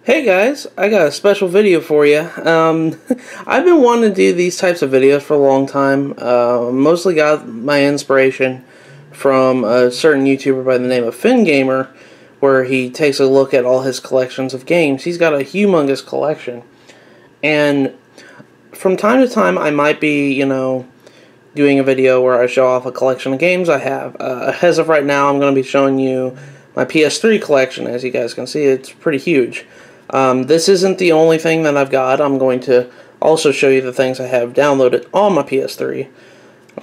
Hey guys, I got a special video for you. I've been wanting to do these types of videos for a long time. Mostly got my inspiration from a certain YouTuber by the name of FinGamer, where he takes a look at all his collections of games. He's got a humongous collection. And from time to time I might be, doing a video where I show off a collection of games I have. As of right now, I'm going to be showing you my PS3 collection. As you guys can see, it's pretty huge. This isn't the only thing that I've got. I'm going to also show you the things I have downloaded on my PS3.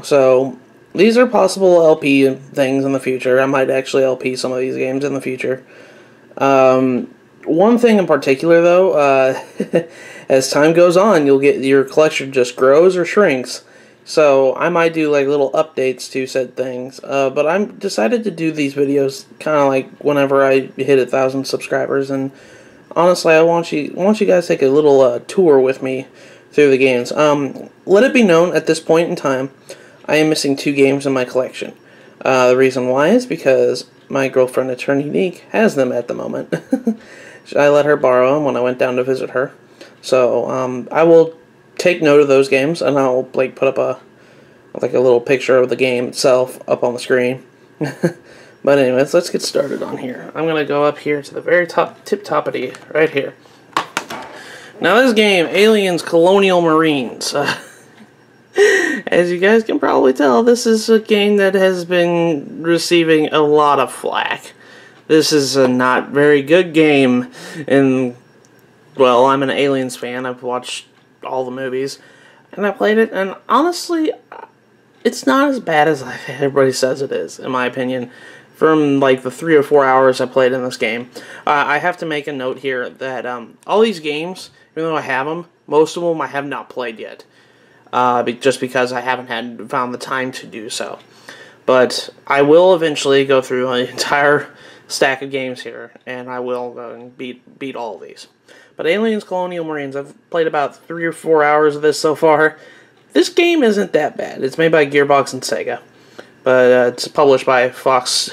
So, these are possible LP things in the future. I might actually LP some of these games in the future. One thing in particular, though, as time goes on, you'll get your collection just grows or shrinks. So, I might do like little updates to said things. But I decided to do these videos kind of like whenever I hit 1,000 subscribers. And honestly, I want you guys to take a little tour with me through the games. Let it be known at this point in time, I am missing 2 games in my collection. The reason why is because my girlfriend, Eternity Unique, has them at the moment. I let her borrow them when I went down to visit her. So I will take note of those games, and I'll like put up a little picture of the game itself up on the screen. But anyways, let's get started on here. I'm going to go up here to the very tip-toppity, right here. Now this game, Aliens Colonial Marines. As you guys can probably tell, this is a game that has been receiving a lot of flack. This is a not very good game, and, well, I'm an Aliens fan. I've watched all the movies, and I played it, and honestly, it's not as bad as everybody says it is, in my opinion. From like the 3 or 4 hours I played in this game, I have to make a note here that all these games, even though I have them, most of them I have not played yet, just because I haven't found the time to do so. But I will eventually go through an entire stack of games here, and I will go and beat all of these. But Aliens Colonial Marines, I've played about 3 or 4 hours of this so far. This game isn't that bad. It's made by Gearbox and Sega, but it's published by Fox.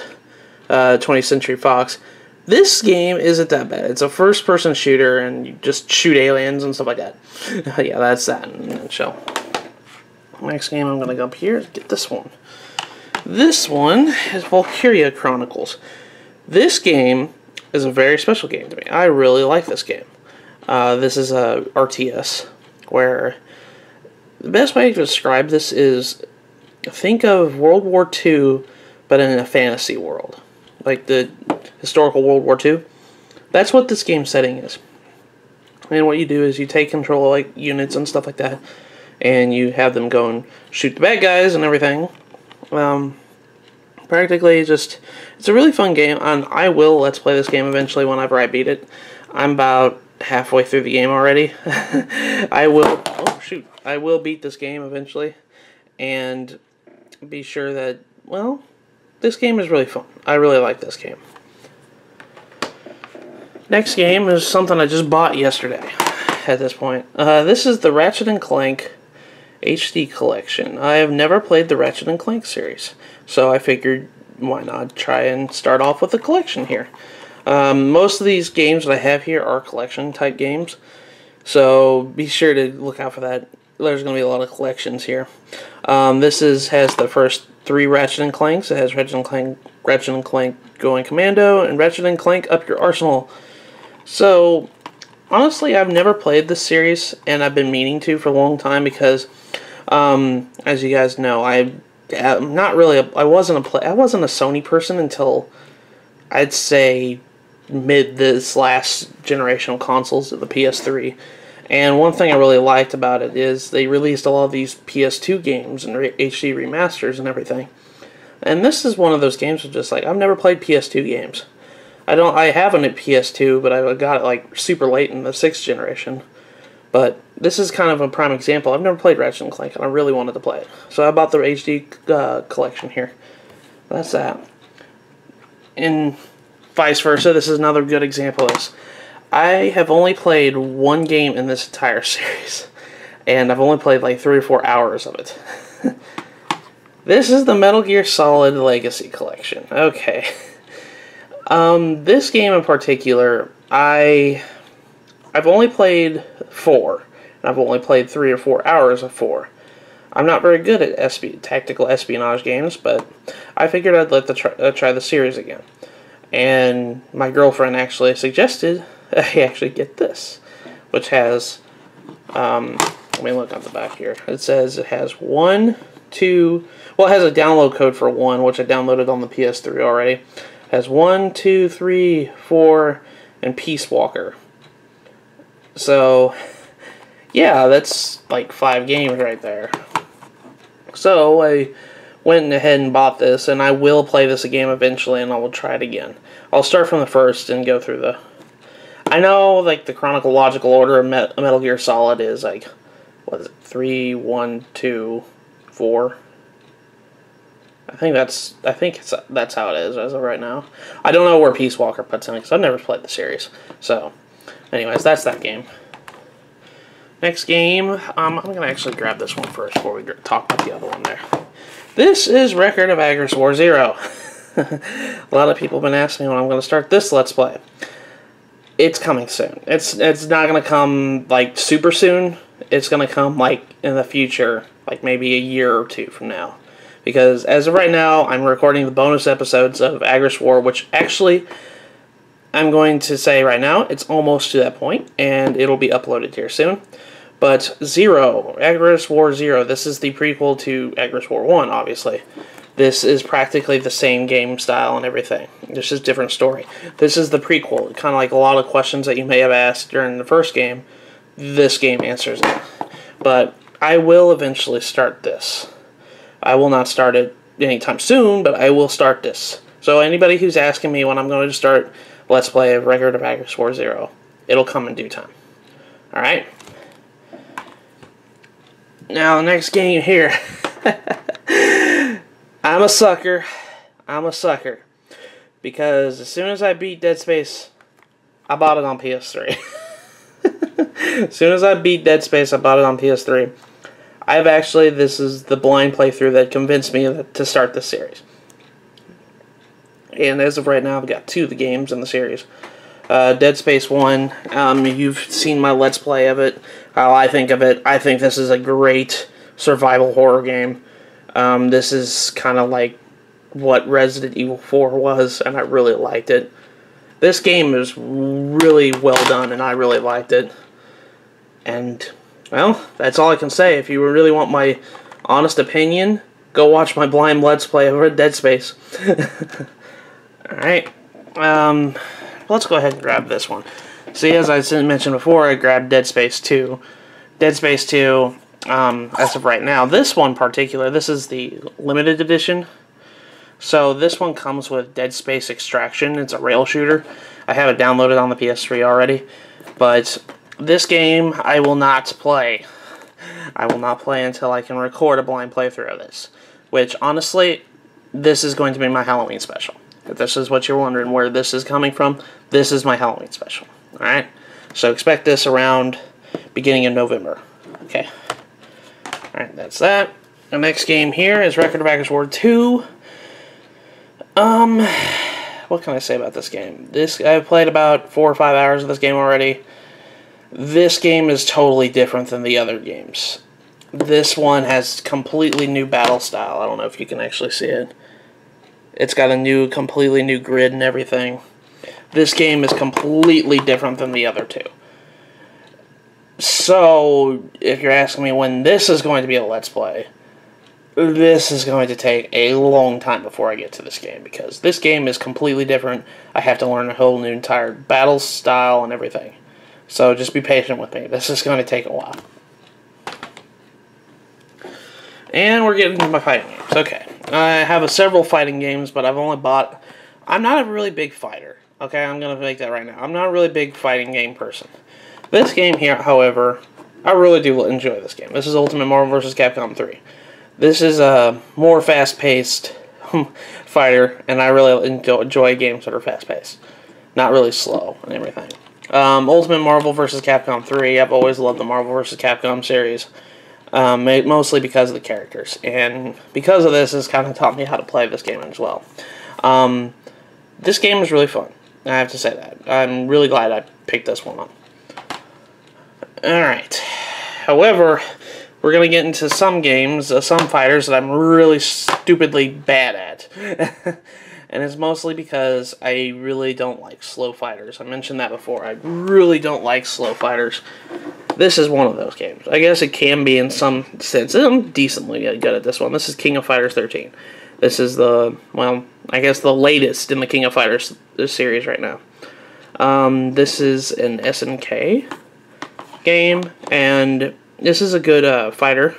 20th Century Fox. This game isn't that bad. It's a first-person shooter, and you just shoot aliens and stuff like that. Yeah, that's that in a nutshell. Next game, I'm going to go up here and get this one. This one is Valkyria Chronicles. This game is a very special game to me. I really like this game. This is a RTS, where the best way to describe this is think of World War II, but in a fantasy world. Like the historical World War II. That's what this game setting is. And what you do is you take control of like units and stuff like that, and you have them go and shoot the bad guys and everything. Practically just, it's a really fun game, and I will let's play this game eventually whenever I beat it. I'm about halfway through the game already. I will beat this game eventually, and be sure that, well, this game is really fun. I really like this game. Next game is something I just bought yesterday at this point. This is the Ratchet & Clank HD Collection. I have never played the Ratchet & Clank series, so I figured why not try and start off with a collection here. Most of these games that I have here are collection type games, so be sure to look out for that. There's going to be a lot of collections here. This has the first 3 Ratchet & Clanks. It has Ratchet & Clank Going Commando, and Ratchet & Clank Up Your Arsenal. So, honestly, I've never played this series, and I've been meaning to for a long time because, as you guys know, I wasn't a Sony person until, I'd say, mid this last generation of consoles, the PS3. And one thing I really liked about it is they released a lot of these PS2 games and HD remasters and everything. And this is one of those games where just like, I've never played PS2 games. I have a PS2, but I got it like super late in the 6th generation. But this is kind of a prime example. I've never played Ratchet & Clank, and I really wanted to play it. So I bought the HD collection here. That's that. And vice versa, this is another good example of this. I have only played 1 game in this entire series, and I've only played like 3 or 4 hours of it. This is the Metal Gear Solid Legacy Collection. Okay. This game in particular, I I've only played 4, and I've only played 3 or 4 hours of 4. I'm not very good at tactical espionage games, but I figured I'd try the series again. And my girlfriend actually suggested I actually get this, which has, let me look on the back here. It says it has 1, 2, well, it has a download code for 1, which I downloaded on the PS3 already. It has 1, 2, 3, 4, and Peace Walker. So, yeah, that's like 5 games right there. So, I went ahead and bought this, and I will play this game eventually, and I will try it again. I'll start from the first and go through the... I know, like, the chronological order of Metal Gear Solid is, like, what is it, 3, 1, 2, 4? I think that's how it is as of right now. I don't know where Peace Walker puts in because I've never played the series. So, anyways, that's that game. Next game, I'm going to actually grab this one first before we talk about the other one there. This is Record of Agris War Zero. A lot of people have been asking me when I'm going to start this Let's Play. It's coming soon. It's not going to come, like, super soon. It's going to come, like, in the future, like, maybe a year or 2 from now. Because, as of right now, I'm recording the bonus episodes of Agris War, which, actually, I'm going to say right now, it's almost to that point, and it'll be uploaded here soon. But Zero, Agris War Zero, this is the prequel to Agris War 1, obviously. This is practically the same game style and everything. This is a different story. This is the prequel. Kind of like a lot of questions that you may have asked during the first game, this game answers it. But I will eventually start this. I will not start it anytime soon, but I will start this. So anybody who's asking me when I'm going to start Let's Play of Record of Agris War Zero, it'll come in due time. Alright? Now, the next game here. I'm a sucker. I'm a sucker. Because as soon as I beat Dead Space, I bought it on PS3. As soon as I beat Dead Space, I bought it on PS3. This is the blind playthrough that convinced me to start this series. And as of right now, I've got 2 of the games in the series. Dead Space 1, you've seen my Let's Play of it, how I think of it. I think this is a great survival horror game. This is kind of like what Resident Evil 4 was, and I really liked it. This game is really well done, and I really liked it. And, well, that's all I can say. If you really want my honest opinion, go watch my blind Let's Play of Dead Space. Alright, let's go ahead and grab this one. See, as I mentioned before, I grabbed Dead Space 2. Dead Space 2, as of right now, this one in particular, this is the limited edition. So this one comes with Dead Space Extraction. It's a rail shooter. I have it downloaded on the PS3 already. But this game, I will not play. I will not play until I can record a blind playthrough of this. Which, honestly, this is going to be my Halloween special. If this is what you're wondering where this is coming from, this is my Halloween special. Alright? So expect this around beginning of November. Okay. Alright, that's that. The next game here is Record of Agris War 2. What can I say about this game? I've played about 4 or 5 hours of this game already. This game is totally different than the other games. This one has completely new battle style. I don't know if you can actually see it. It's got a completely new grid and everything. This game is completely different than the other 2. So, if you're asking me when this is going to be a Let's Play, this is going to take a long time before I get to this game, because this game is completely different. I have to learn a whole new entire battle style and everything. So, just be patient with me. This is going to take a while. And we're getting to my fighting games. Okay. I have several fighting games, but I've only bought... I'm not a really big fighter. Okay, I'm going to make that right now. I'm not a really big fighting game person. This game here, however, I really do enjoy this game. This is Ultimate Marvel vs. Capcom 3. This is a more fast-paced fighter, and I really enjoy games that are fast-paced. Not really slow and everything. Ultimate Marvel vs. Capcom 3, I've always loved the Marvel vs. Capcom series. Mostly because of the characters, and because of this, it's kind of taught me how to play this game as well. This game is really fun, I have to say that. I'm really glad I picked this one up. Alright. However, we're going to get into some games, some fighters that I'm really stupidly bad at. And it's mostly because I really don't like slow fighters. I mentioned that before. I really don't like slow fighters. This is one of those games. I guess it can be in some sense. I'm decently good at this one. This is King of Fighters 13. This is the, well, I guess the latest in the King of Fighters series right now. This is an SNK game, and this is a good fighter.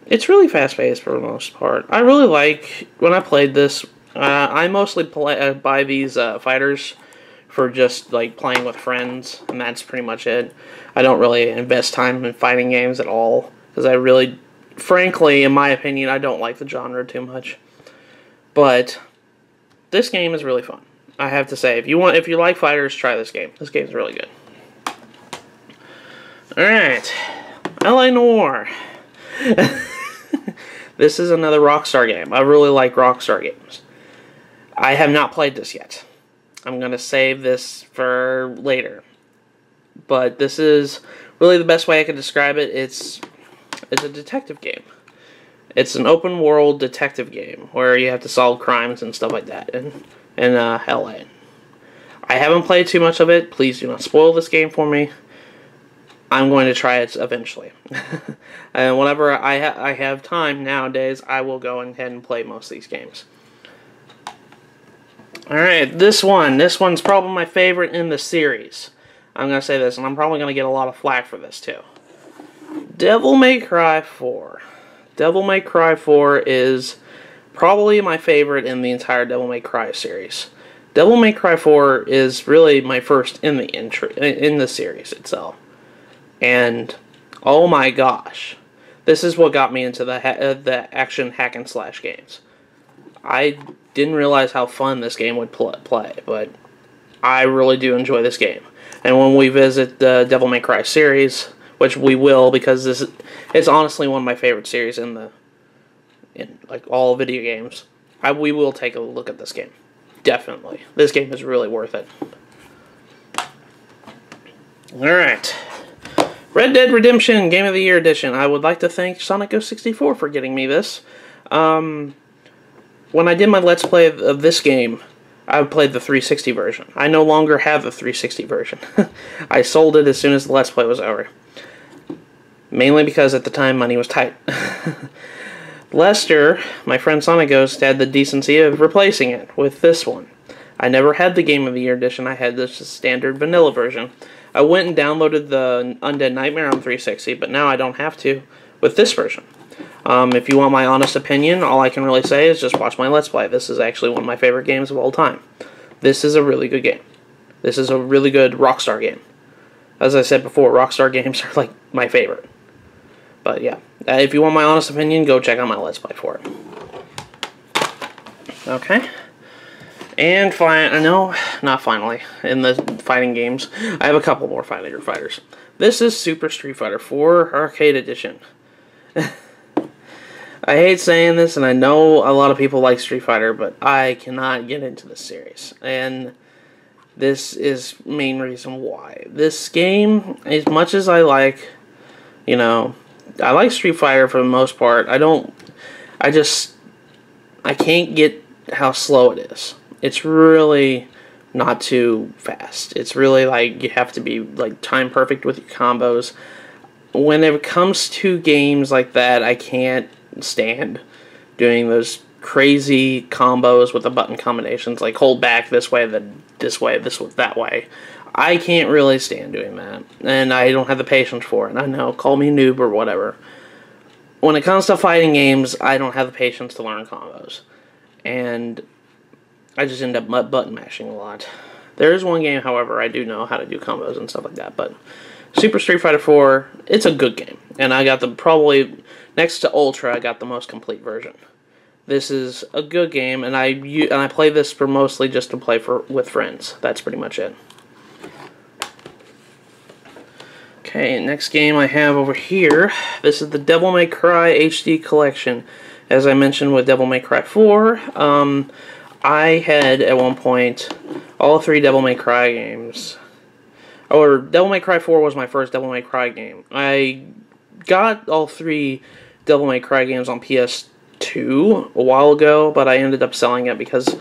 It's really fast-paced for the most part. I really like, when I played this, I mostly buy these fighters for just like playing with friends, and that's pretty much it. I don't really invest time in fighting games at all, because I really, frankly, in my opinion, I don't like the genre too much. But this game is really fun. I have to say, if you like fighters, try this game. This game's really good. Alright, LA Noire. This is another Rockstar game. I really like Rockstar games. I have not played this yet. I'm going to save this for later. But this is really the best way I can describe it. It's a detective game. It's an open world detective game where you have to solve crimes and stuff like that in LA. I haven't played too much of it. Please do not spoil this game for me. I'm going to try it eventually. And whenever I have time nowadays, I will go ahead and play most of these games. Alright, this one's probably my favorite in the series. I'm going to say this, and I'm probably going to get a lot of flack for this too. Devil May Cry 4. Devil May Cry 4 is probably my favorite in the entire Devil May Cry series. Devil May Cry 4 is really my first in the series itself. And oh my gosh, this is what got me into the action hack and slash games. I didn't realize how fun this game would play, but I really do enjoy this game. And when we visit the Devil May Cry series, which we will, because it's honestly one of my favorite series in like all video games, we will take a look at this game. Definitely, this game is really worth it. All right. Red Dead Redemption Game of the Year Edition. I would like to thank Sonic064 for getting me this. When I did my Let's Play of this game, I played the 360 version. I no longer have the 360 version. I sold it as soon as the Let's Play was over. Mainly because at the time money was tight. Lester, my friend Sonic Ghost, had the decency of replacing it with this one. I never had the Game of the Year Edition. I had this standard vanilla version. I went and downloaded the Undead Nightmare on 360, but now I don't have to with this version. If you want my honest opinion, all I can really say is just watch my Let's Play. This is actually one of my favorite games of all time. This is a really good game. This is a really good Rockstar game. As I said before, Rockstar games are like my favorite. But yeah, if you want my honest opinion, go check out my Let's Play for it. Okay. And no, not finally, in the fighting games, I have a couple more fighters. This is Super Street Fighter 4 Arcade Edition. I hate saying this, and I know a lot of people like Street Fighter, but I cannot get into this series. And this is the main reason why. This game, as much as I like, I like Street Fighter for the most part, I can't get how slow it is. It's really not too fast. It's really like you have to be like time perfect with your combos. When it comes to games like that, I can't stand doing those crazy combos with the button combinations, like hold back this way, then this way, that way. I can't really stand doing that, and I don't have the patience for it. I know, call me noob or whatever. When it comes to fighting games, I don't have the patience to learn combos, and I just end up button mashing a lot. There is one game, however, I do know how to do combos and stuff like that, but Super Street Fighter 4, it's a good game, and I got probably, next to Ultra, I got the most complete version. This is a good game, and I play this for mostly just to play with friends. That's pretty much it. Okay, next game I have over here, this is the Devil May Cry HD Collection. As I mentioned with Devil May Cry 4, I had, at one point, all 3 Devil May Cry games. or Devil May Cry 4 was my first Devil May Cry game. I got all 3 Devil May Cry games on PS2 a while ago, but I ended up selling it because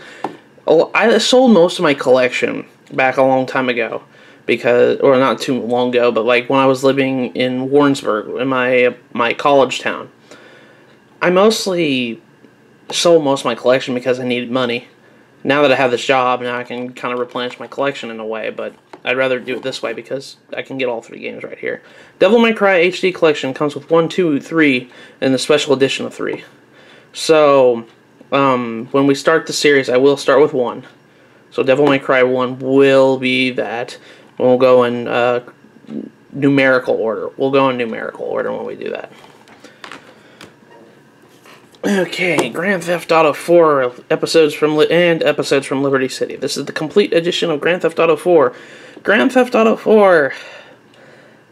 I sold most of my collection back a long time ago. Because, or not too long ago, but like when I was living in Warrensburg, in my college town. I mostly sold most of my collection because I needed money. Now that I have this job, now I can kind of replenish my collection in a way, but I'd rather do it this way because I can get all 3 games right here. Devil May Cry HD Collection comes with 1, 2, 3, and the special edition of 3. So, when we start the series, I will start with 1. So Devil May Cry 1 will be that. We'll go in numerical order. We'll go in numerical order when we do that. Okay, Grand Theft Auto 4 episodes from Liberty City. This is the complete edition of Grand Theft Auto 4. Grand Theft Auto 4,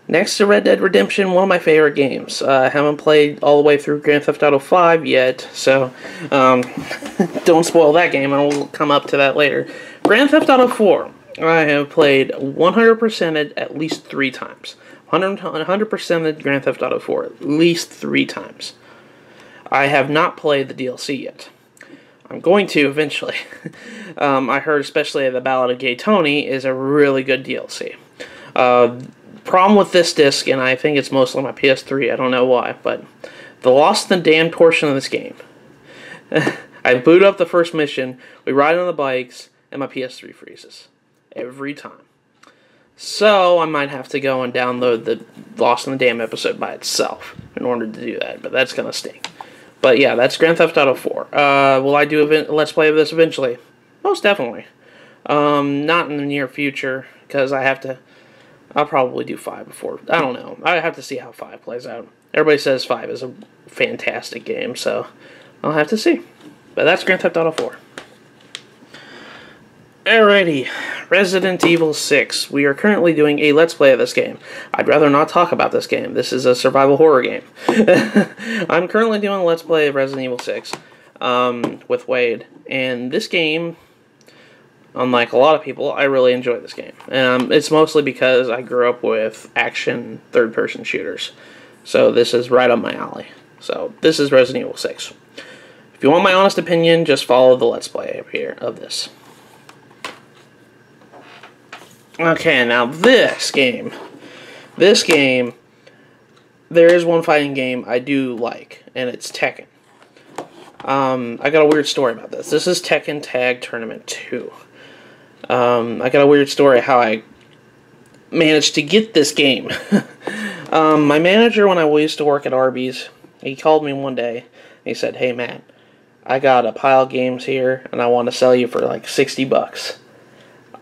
next to Red Dead Redemption, one of my favorite games. I haven't played all the way through Grand Theft Auto 5 yet, so don't spoil that game, and we'll come up to that later. Grand Theft Auto 4, I have played 100%ed at least 3 times. 100%ed Grand Theft Auto 4 at least 3 times. I have not played the DLC yet. I'm going to eventually. I heard especially the Ballad of Gay Tony is a really good DLC. Problem with this disc, and I think it's mostly my PS3, I don't know why, but the Lost and Damned portion of this game. I boot up the first mission, we ride on the bikes, and my PS3 freezes. Every time. So I might have to go and download the Lost and the Damned episode by itself in order to do that, but that's gonna stink. But yeah, that's Grand Theft Auto 4. Will I do a Let's Play of this eventually? Most definitely. Not in the near future, because I'll probably do 5 before. I don't know. I have to see how 5 plays out. Everybody says 5 is a fantastic game, so I'll have to see. But that's Grand Theft Auto 4. Alrighty, Resident Evil 6. We are currently doing a Let's Play of this game. I'd rather not talk about this game. This is a survival horror game. I'm currently doing a Let's Play of Resident Evil 6 with Wade. And this game, unlike a lot of people, I really enjoy this game. It's mostly because I grew up with action third-person shooters. So this is right up my alley. So this is Resident Evil 6. If you want my honest opinion, just follow the Let's Play over here of this. Okay, now this game, there is one fighting game I do like, and it's Tekken. I got a weird story about this. This is Tekken Tag Tournament 2. I got a weird story how I managed to get this game. My manager, when I used to work at Arby's, he called me one day, and he said, "Hey, Matt, I got a pile of games here, and I want to sell you for like $60.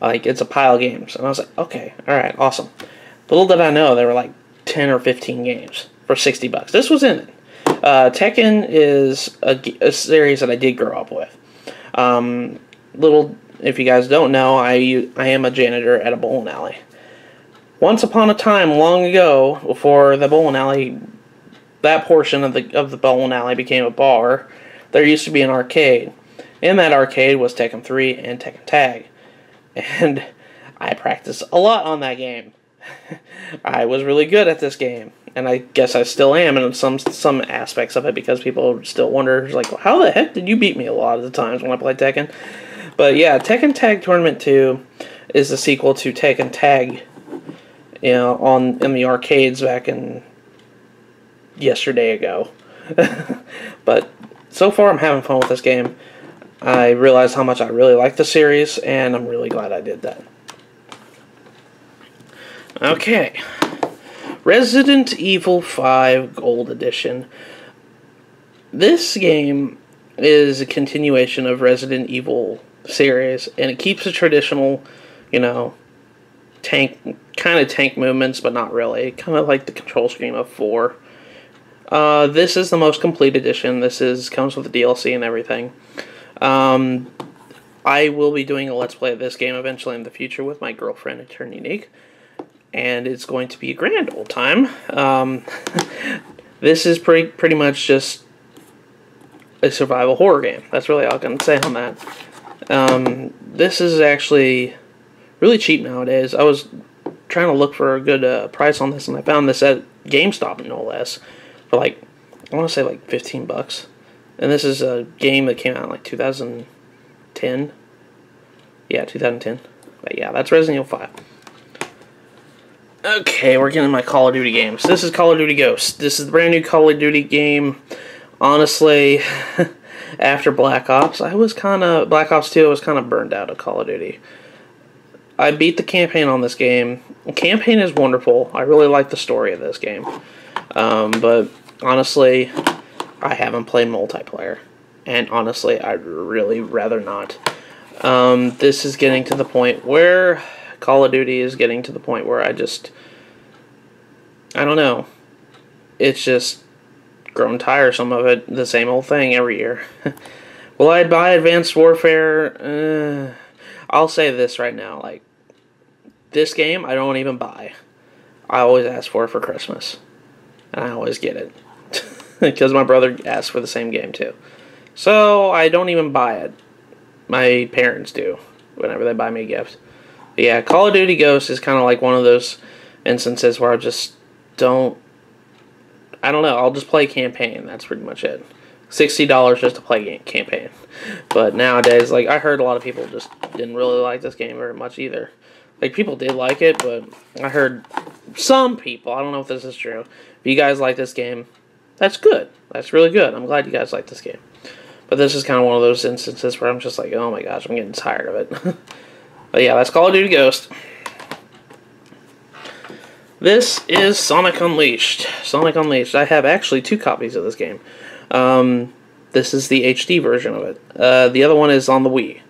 Like, it's a pile of games." And I was like, okay, alright, awesome. Little did I know, there were like 10 or 15 games for $60. This was in it. Tekken is a series that I did grow up with. If you guys don't know, I am a janitor at a bowling alley. Once upon a time, long ago, before the bowling alley, that portion of the bowling alley became a bar, there used to be an arcade. In that arcade was Tekken 3 and Tekken Tag. And I practiced a lot on that game. I was really good at this game, and I guess I still am in some aspects of it, because people still wonder, like, how the heck did you beat me a lot of the times when I play Tekken? But yeah, Tekken Tag Tournament 2 is the sequel to Tekken Tag, you know, in the arcades back in yesterday ago. But so far I'm having fun with this game. I realized how much I really like the series, and I'm really glad I did that. Okay. Resident Evil 5 Gold Edition. This game is a continuation of Resident Evil series, and it keeps the traditional, you know, tank movements, but not really. Kind of like the control scheme of 4. This is the most complete edition. This comes with the DLC and everything. I will be doing a Let's Play of this game eventually in the future with my girlfriend, Eternity Unique, and it's going to be a grand old time. This is pretty much just a survival horror game. That's really all I can say on that. This is actually really cheap nowadays. I was trying to look for a good price on this, and I found this at GameStop, no less, for like, I want to say like $15. And this is a game that came out in like 2010. Yeah, 2010. But yeah, that's Resident Evil 5. Okay, we're getting my Call of Duty games. This is Call of Duty Ghosts. This is the brand new Call of Duty game. Honestly, after Black Ops, Black Ops 2, I was kind of burned out of Call of Duty. I beat the campaign on this game. The campaign is wonderful. I really like the story of this game. But honestly, I haven't played multiplayer. And honestly, I'd really rather not. This is getting to the point where Call of Duty is getting to the point where I don't know. It's just grown tiresome of it, the same old thing every year. Will I buy Advanced Warfare? I'll say this right now, like, this game I don't even buy. I always ask for it for Christmas. And I always get it. Because my brother asked for the same game too. So I don't even buy it. My parents do, whenever they buy me a gift. But yeah, Call of Duty Ghosts is kind of like one of those instances where I just don't... I don't know, I'll just play campaign. That's pretty much it. $60 just to play campaign. But nowadays, like, I heard a lot of people just didn't really like this game very much either. Like, people did like it, but I heard some people, I don't know if this is true, if you guys like this game, that's good. That's really good. I'm glad you guys like this game. But this is kind of one of those instances where I'm just like, oh my gosh, I'm getting tired of it. But yeah, that's Call of Duty Ghost. This is Sonic Unleashed. Sonic Unleashed. I have actually 2 copies of this game. This is the HD version of it. The other one is on the Wii.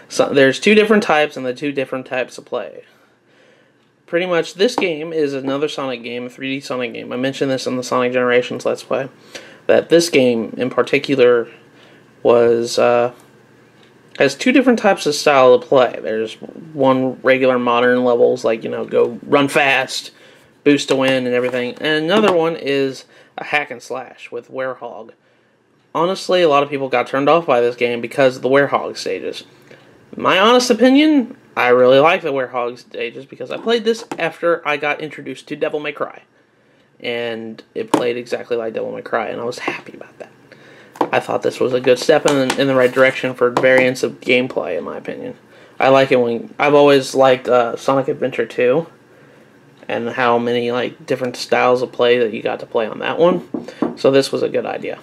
So there's 2 different types and the 2 different types of play. Pretty much, this game is another Sonic game, a 3D Sonic game. I mentioned this in the Sonic Generations Let's Play. That this game, in particular, was has 2 different types of style of play. There's one regular modern levels, like, you know, go run fast, boost to win, and everything. And another one is a hack and slash with Werehog. Honestly, a lot of people got turned off by this game because of the Werehog stages. My honest opinion, I really like the Werehog stages because I played this after I got introduced to Devil May Cry. And it played exactly like Devil May Cry, and I was happy about that. I thought this was a good step in the right direction for variants of gameplay, in my opinion. I like it when... I've always liked Sonic Adventure 2, and how many, like, different styles of play that you got to play on that one. So this was a good idea.